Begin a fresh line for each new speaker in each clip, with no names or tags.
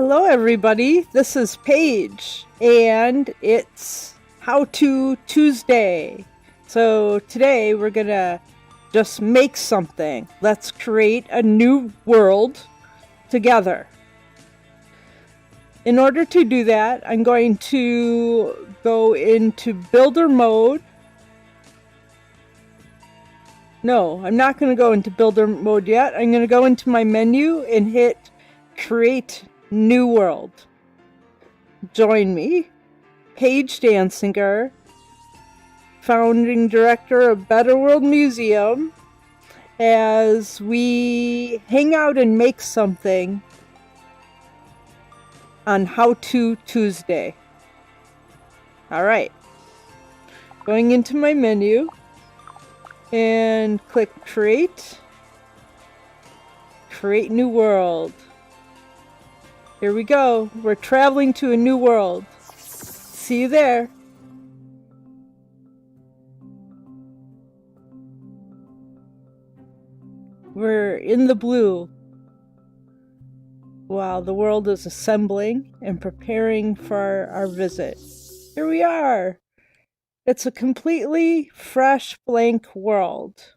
Hello, everybody. This is Paige, and it's How To Tuesday. So today we're gonna just make something. Let's create a new world together. In order to do that, I'm going to go into Builder mode. No, I'm not going to go into Builder mode yet. I'm going to go into my menu and hit Create New World. Join me, Paige Danziger, founding director of Better World Museum, as we hang out and make something on How To Tuesday. All right, going into my menu and click Create New World. Here we go. We're traveling to a new world. See you there. We're in the blue. While the world is assembling and preparing for our visit. Here we are. It's a completely fresh, blank world.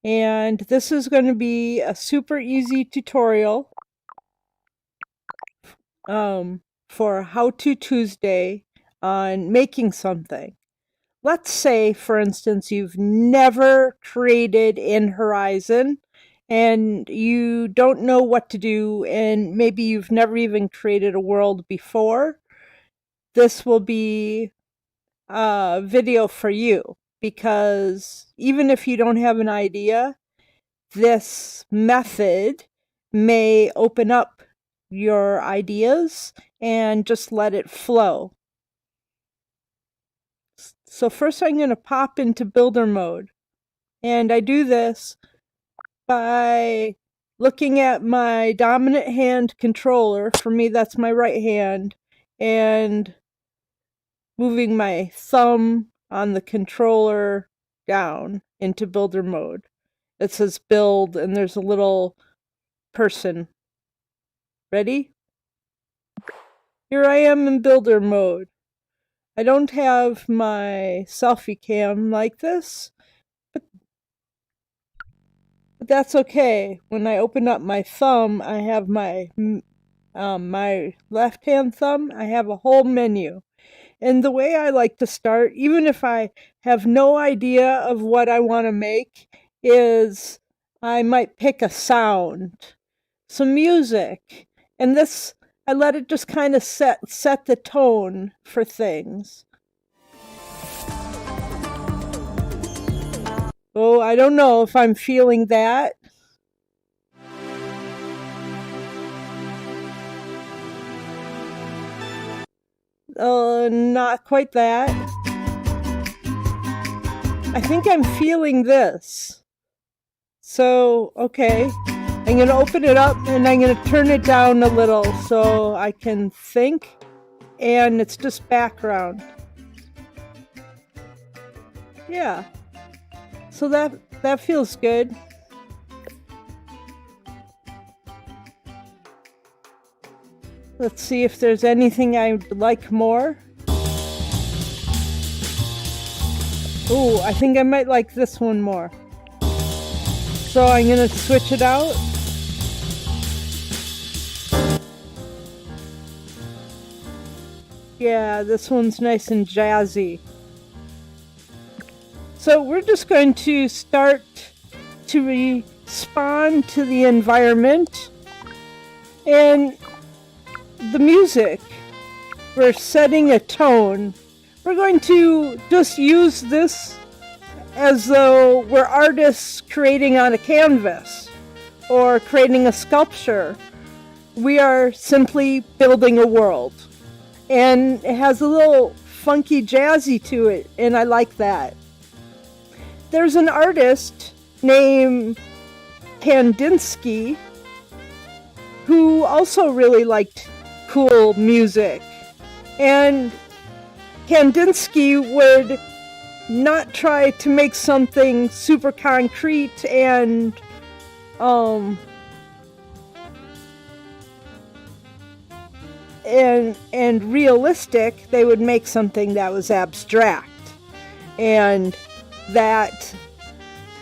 And this is going to be a super easy tutorial for How To Tuesday on making something. Let's say, for instance, you've never created in Horizon and you don't know what to do, and maybe you've never even created a world before. This will be a video for you, because even if you don't have an idea, this method may open up your ideas and just let it flow. So first I'm going to pop into Builder mode, and I do this by looking at my dominant hand controller. For me, that's my right hand, and moving my thumb on the controller down into Builder mode. It says build, and there's a little person. Ready? Here I am in Builder mode. I don't have my selfie cam like this, but that's okay. When I open up my thumb, I have my left hand thumb, I have a whole menu. And the way I like to start, even if I have no idea of what I want to make, is I might pick a sound, some music, and this, I let it just kind of set the tone for things. Oh, I don't know if I'm feeling that. Not quite that. I think I'm feeling this. So, okay. I'm going to open it up and I'm going to turn it down a little so I can think, and it's just background. Yeah. So that feels good. Let's see if there's anything I'd like more. Ooh, I think I might like this one more. So I'm going to switch it out. Yeah, this one's nice and jazzy. So we're just going to start to respond to the environment and the music. We're setting a tone. We're going to just use this as though we're artists creating on a canvas or creating a sculpture. We are simply building a world. And it has a little funky jazzy to it, and I like that. There's an artist named Kandinsky who also really liked cool music. And Kandinsky would not try to make something super concrete and and realistic, they would make something that was abstract. And that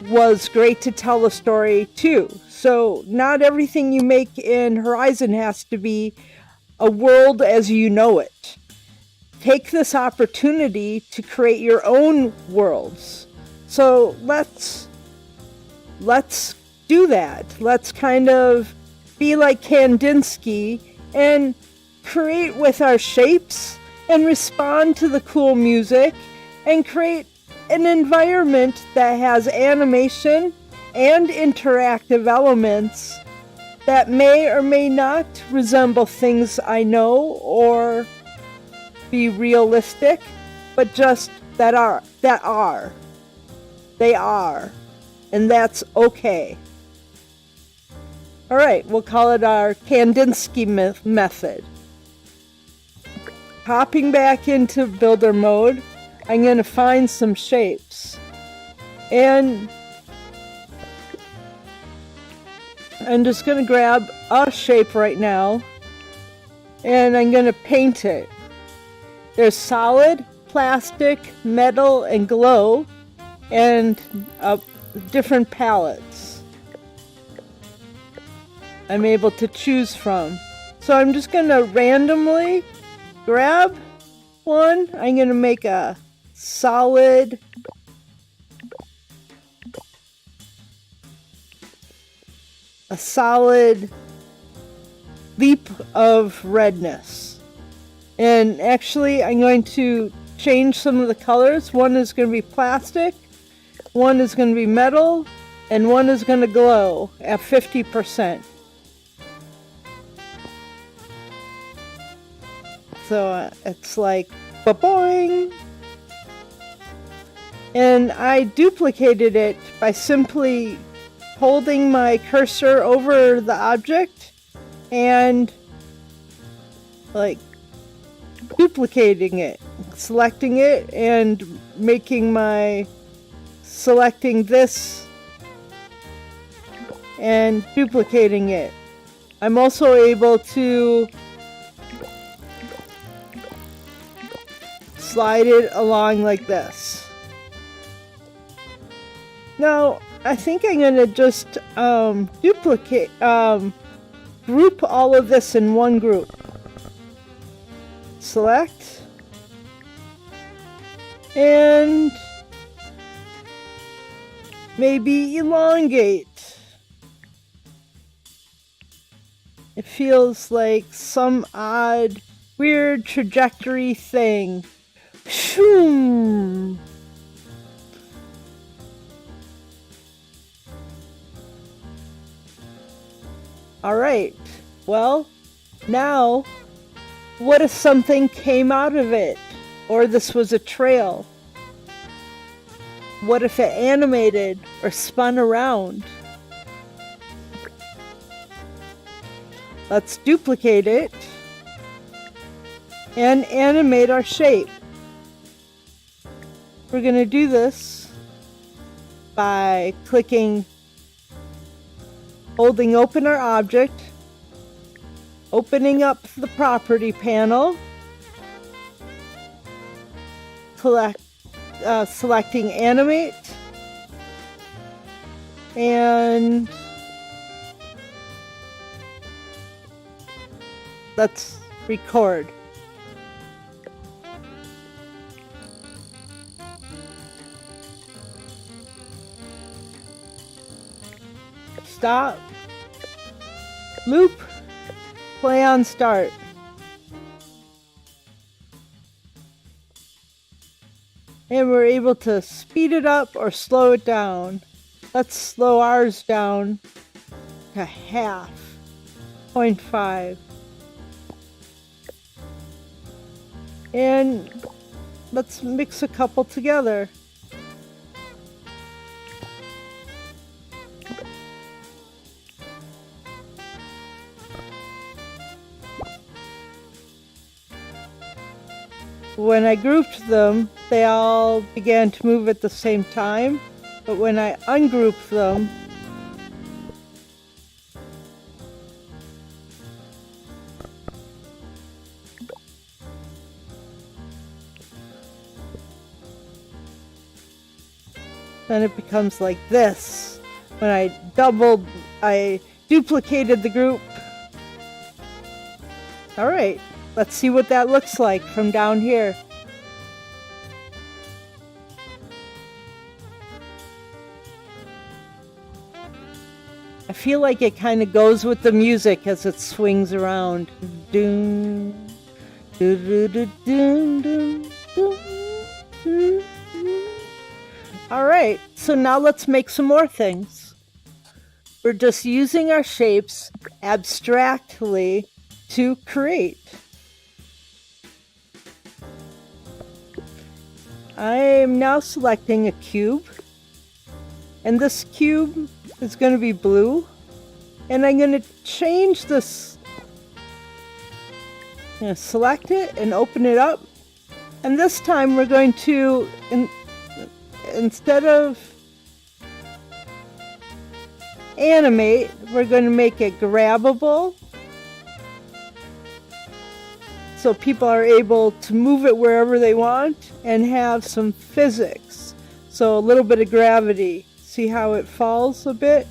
was great to tell a story too. So not everything you make in Horizon has to be a world as you know it. Take this opportunity to create your own worlds. So let's do that. Let's kind of be like Kandinsky and create with our shapes and respond to the cool music and create an environment that has animation and interactive elements that may or may not resemble things I know or be realistic, but just they are, and that's okay. All right, we'll call it our Kandinsky method. Hopping back into builder mode, I'm going to find some shapes. And I'm just going to grab a shape right now, and I'm going to paint it. There's solid, plastic, metal, and glow, and different palettes I'm able to choose from. So I'm just going to randomly grab one. I'm going to make a solid leap of redness. And actually, I'm going to change some of the colors. One is going to be plastic, one is going to be metal, and one is going to glow at 50%. So it's like, ba-boing! And I duplicated it by simply holding my cursor over the object and like duplicating it, selecting it, and selecting this and duplicating it. I'm also able to slide it along like this. Now, I think I'm going to just group all of this in one group. Select. And maybe elongate. It feels like some odd, weird trajectory thing. Shoom. Alright, well, now, what if something came out of it? Or this was a trail? What if it animated or spun around? Let's duplicate it and animate our shape. We're going to do this by holding open our object, opening up the property panel, selecting animate, and let's record. Stop, loop, play on start. And we're able to speed it up or slow it down. Let's slow ours down to 0.5. And let's mix a couple together. When I grouped them, they all began to move at the same time, but when I ungrouped them, then it becomes like this. When I duplicated the group. Alright, let's see what that looks like from down here. I feel like it kind of goes with the music as it swings around. Doom, doo, doo, doo, doom, doom, doom, doom. Alright, so now let's make some more things. We're just using our shapes abstractly to create. I am now selecting a cube, and this cube is going to be blue, and I'm going to change this. I'm going to select it and open it up, and this time we're going to, instead of animate, we're going to make it grabbable, so people are able to move it wherever they want and have some physics. So a little bit of gravity. See how it falls a bit?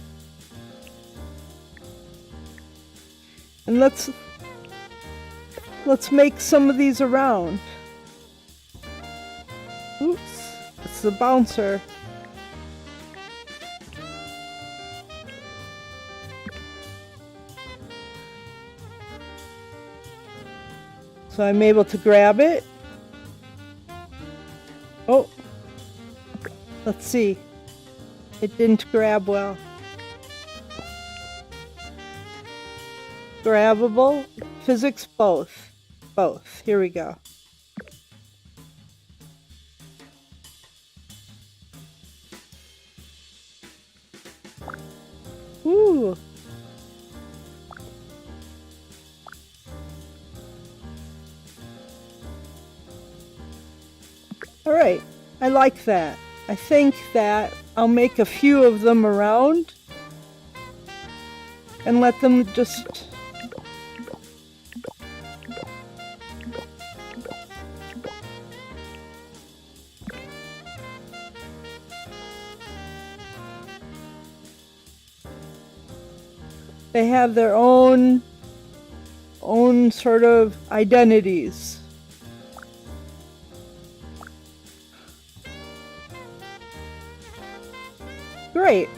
And let's make some of these around. Oops, it's the bouncer. So I'm able to grab it. Oh, let's see. It didn't grab well. Grabbable, physics, both. Both. Here we go. Ooh. All right, I like that. I think that I'll make a few of them around and let them just they have their own sort of identities. Great.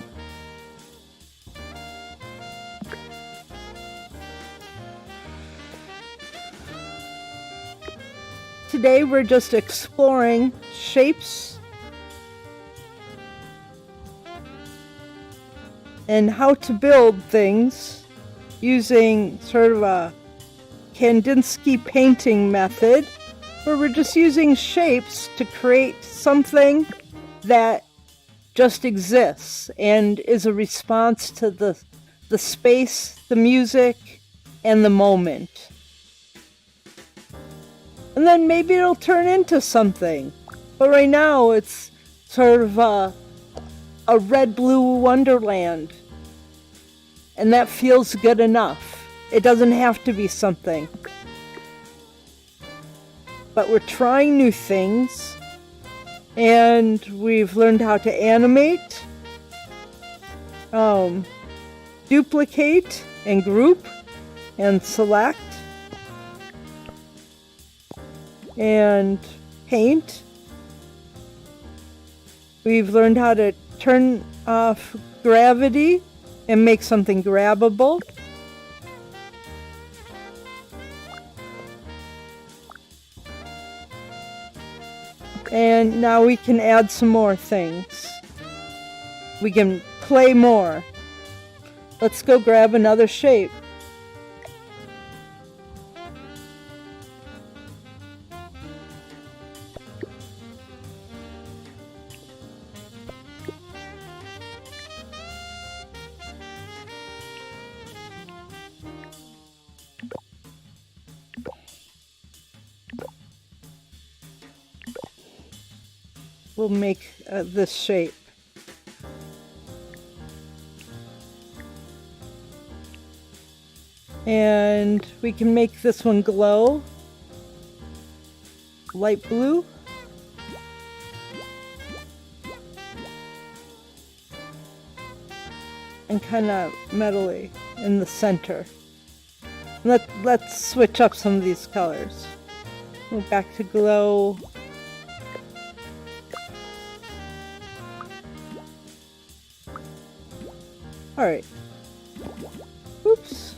Today we're just exploring shapes and how to build things using sort of a Kandinsky painting method, where we're just using shapes to create something that just exists and is a response to the space, the music, and the moment. And then maybe it'll turn into something. But right now it's sort of a red-blue wonderland. And that feels good enough. It doesn't have to be something. But we're trying new things. And we've learned how to animate, duplicate and group and select and paint. We've learned how to turn off gravity and make something grabbable. And now we can add some more things. We can play more. Let's go grab another shape. We'll make this shape. And we can make this one glow. Light blue. and kind of metally in the center. Let's switch up some of these colors. Go back to glow. Alright. Oops.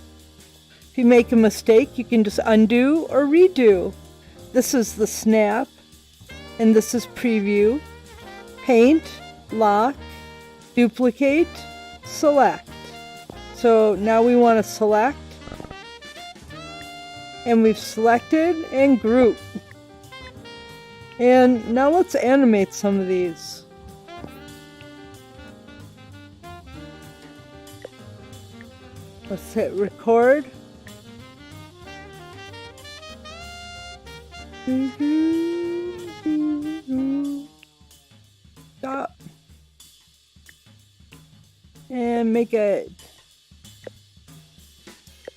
If you make a mistake, you can just undo or redo. This is the snap, and this is preview. Paint, lock, duplicate, select. So now we want to select, and we've selected and group. And now let's animate some of these. Let's hit record. Stop. And make it.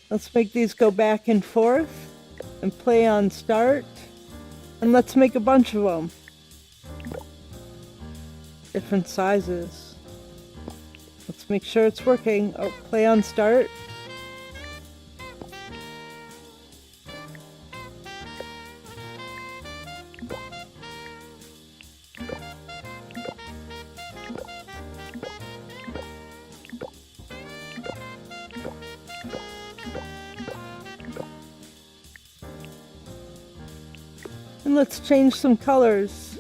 Let's make these go back and forth and play on start. And let's make a bunch of them. Different sizes. Let's make sure it's working. Oh, play on start. And let's change some colors.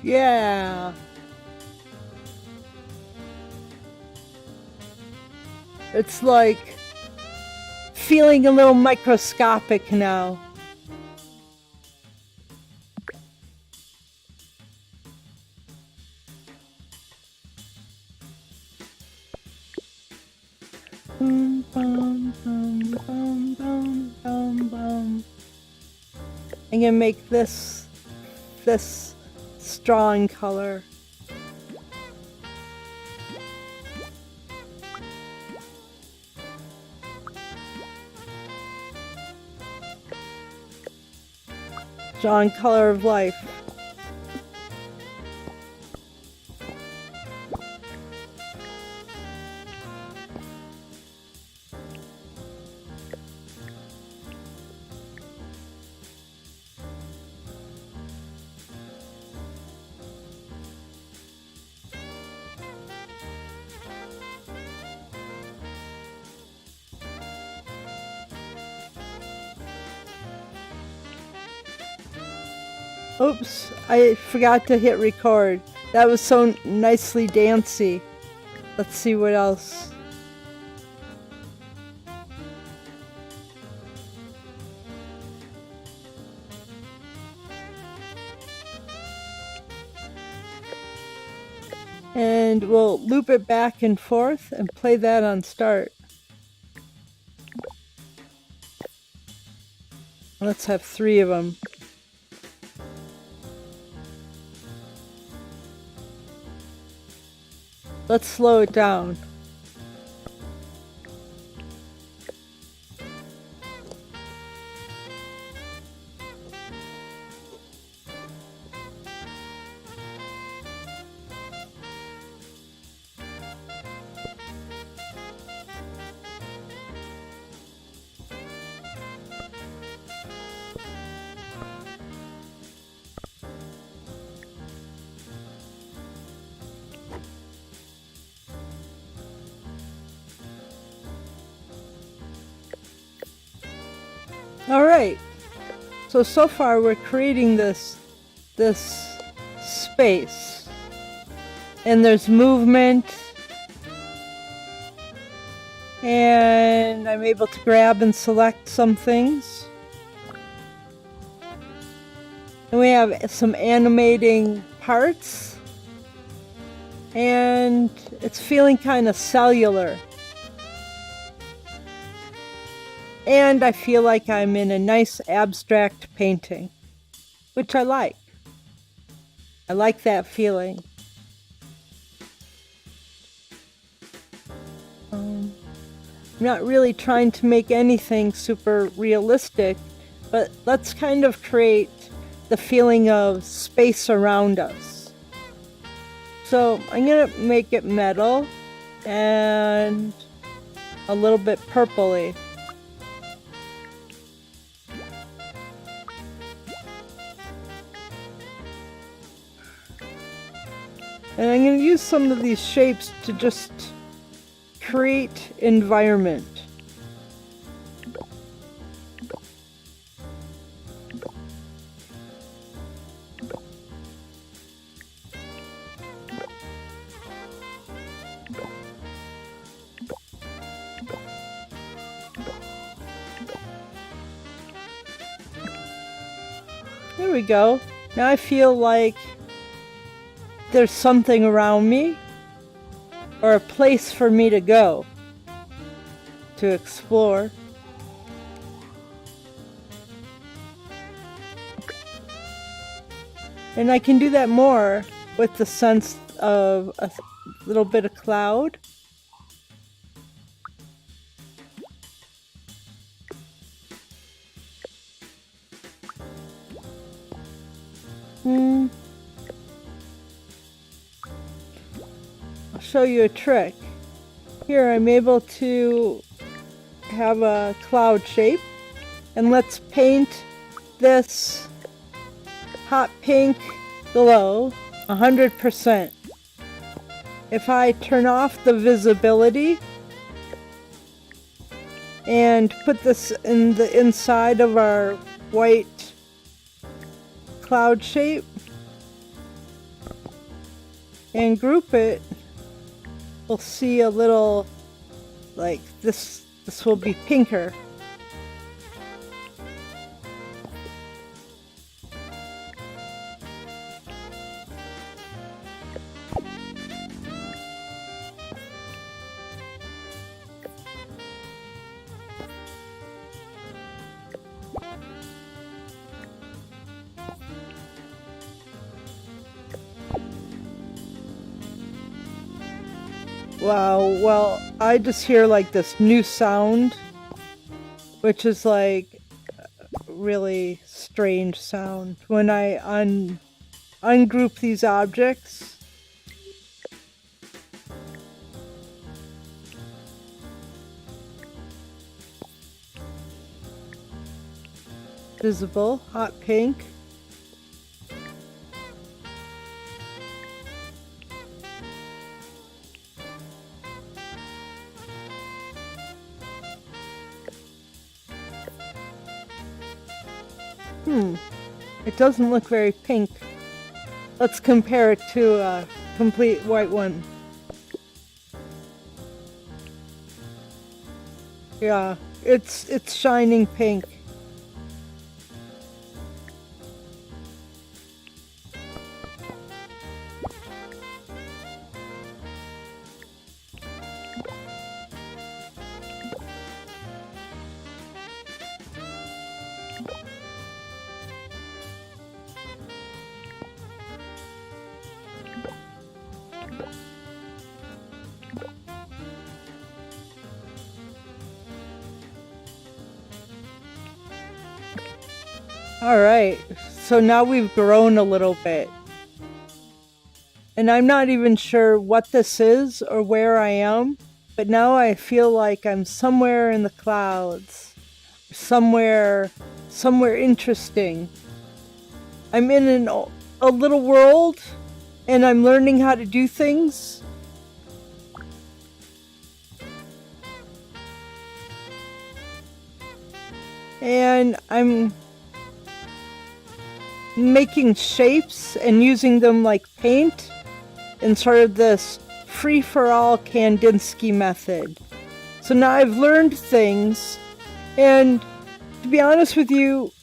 Yeah. It's like feeling a little microscopic now. Bum, bum, bum, bum, bum, bum, bum. I'm gonna make this strong color. Strong color of life. Oops, I forgot to hit record. That was so nicely dancey. Let's see what else. And we'll loop it back and forth and play that on start. Let's have 3 of them. Let's slow it down. Alright, so far we're creating this space, and there's movement, and I'm able to grab and select some things, and we have some animating parts, and it's feeling kind of cellular. And I feel like I'm in a nice abstract painting, which I like. I like that feeling. I'm not really trying to make anything super realistic, but let's kind of create the feeling of space around us. So I'm gonna make it metal and a little bit purpley. And I'm going to use some of these shapes to just create environment. There we go. Now I feel like there's something around me or a place for me to go to explore. And I can do that more with the sense of a little bit of cloud. I'll show you a trick. Here I'm able to have a cloud shape, and let's paint this hot pink glow 100%. If I turn off the visibility and put this in the inside of our white cloud shape and group it, we'll see a little like this will be pinker. Wow, well, I just hear like this new sound, which is like a really strange sound when I ungroup these objects. Visible, hot pink. It doesn't look very pink. Let's compare it to a complete white one. Yeah, it's shining pink. All right, so now we've grown a little bit. And I'm not even sure what this is or where I am, but now I feel like I'm somewhere in the clouds, somewhere interesting. I'm in a little world, and I'm learning how to do things. And I'm making shapes and using them like paint in sort of this free-for-all Kandinsky method. So now I've learned things, and to be honest with you,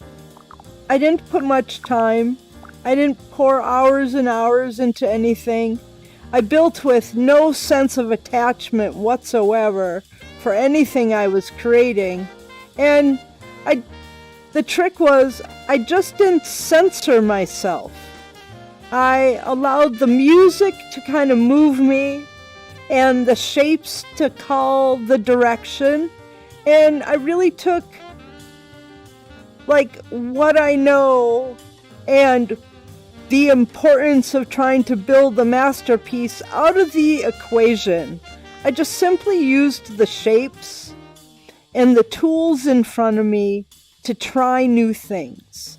I didn't put much time. I didn't pour hours and hours into anything. I built with no sense of attachment whatsoever for anything I was creating, And the trick was I just didn't censor myself. I allowed the music to kind of move me and the shapes to call the direction. And I really took like what I know and the importance of trying to build the masterpiece out of the equation. I just simply used the shapes and the tools in front of me to try new things.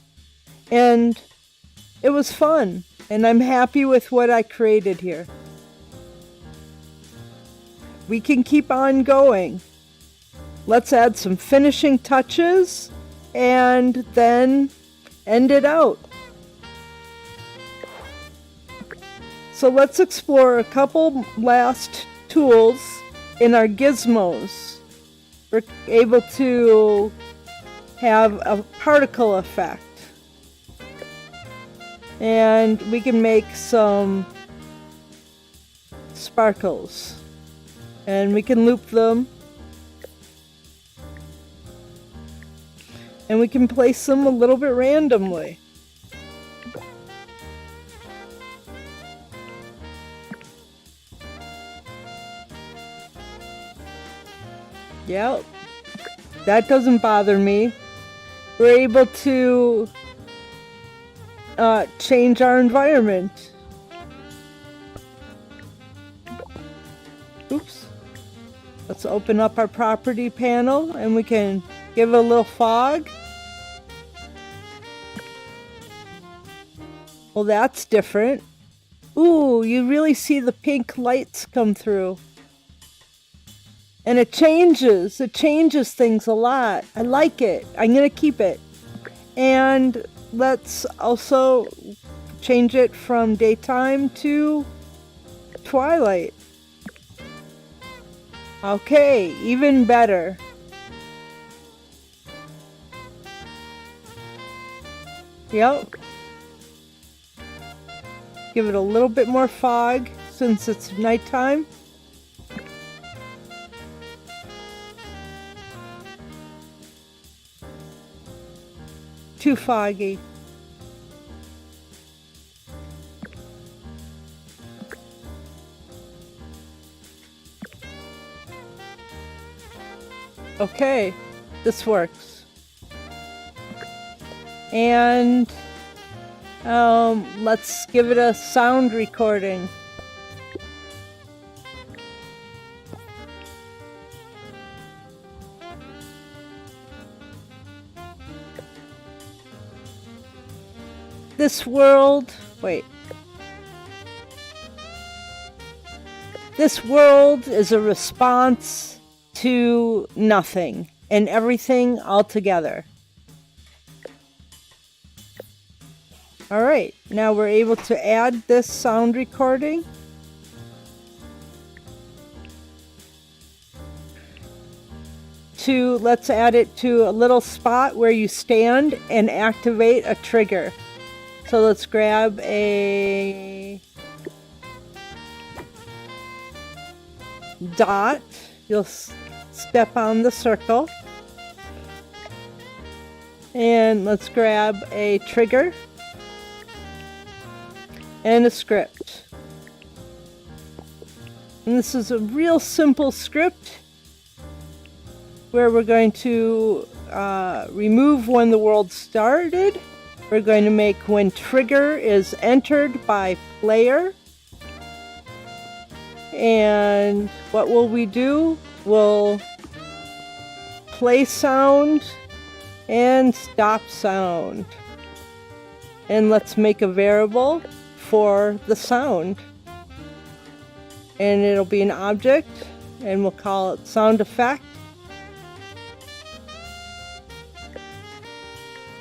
And it was fun, and I'm happy with what I created here. We can keep on going. Let's add some finishing touches and then end it out. So let's explore a couple last tools in our gizmos. We're able to have a particle effect. And we can make some sparkles. And we can loop them. And we can place them a little bit randomly. Yep, that doesn't bother me. We're able to change our environment. Oops. Let's open up our property panel and we can give it a little fog. Well, that's different. Ooh, you really see the pink lights come through. And it changes things a lot. I like it. I'm going to keep it. And let's also change it from daytime to twilight. Okay, even better. Yep. Give it a little bit more fog since it's nighttime. Too foggy. Okay, this works. And let's give it a sound recording. This world is a response to nothing and everything all together. All right, now we're able to add this sound recording. Let's add it to a little spot where you stand and activate a trigger. So let's grab a dot. You'll step on the circle. And let's grab a trigger and a script. And this is a real simple script where we're going to remove when the world started. We're going to make when trigger is entered by player. And what will we do? We'll play sound and stop sound. And let's make a variable for the sound. And it'll be an object, and we'll call it sound effect.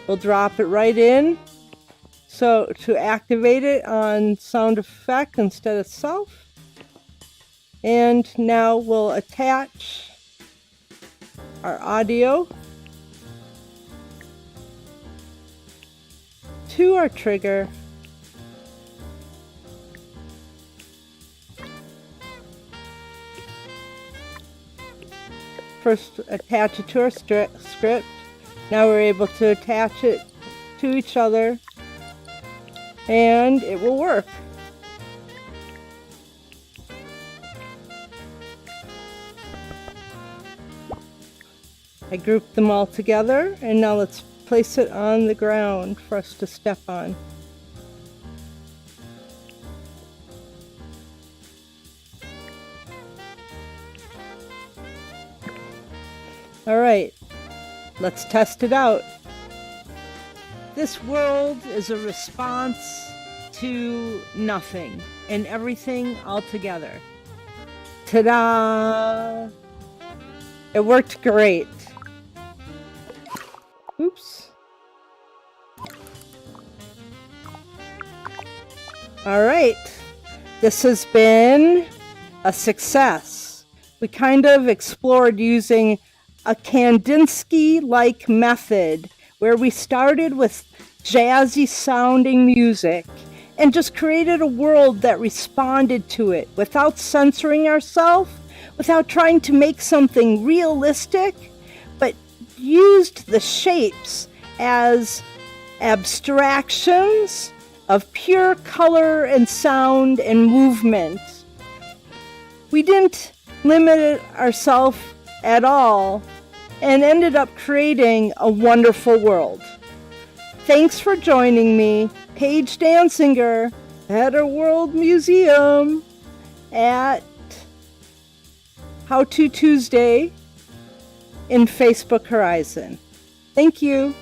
We'll drop it right in. So to activate it on sound effect instead of self. And now we'll attach our audio to our trigger. first attach it to our script. Now we're able to attach it to each other, and it will work. I grouped them all together, and now let's place it on the ground for us to step on. All right, let's test it out. This world is a response to nothing and everything all together. Ta-da! It worked great. Oops. All right, this has been a success. We kind of explored using a Kandinsky-like method where we started with jazzy sounding music and just created a world that responded to it without censoring ourselves, without trying to make something realistic, but used the shapes as abstractions of pure color and sound and movement. We didn't limit ourselves at all and ended up creating a wonderful world. Thanks for joining me, Paige Danziger, at a World Museum at How To Tuesday in Facebook Horizon. Thank you.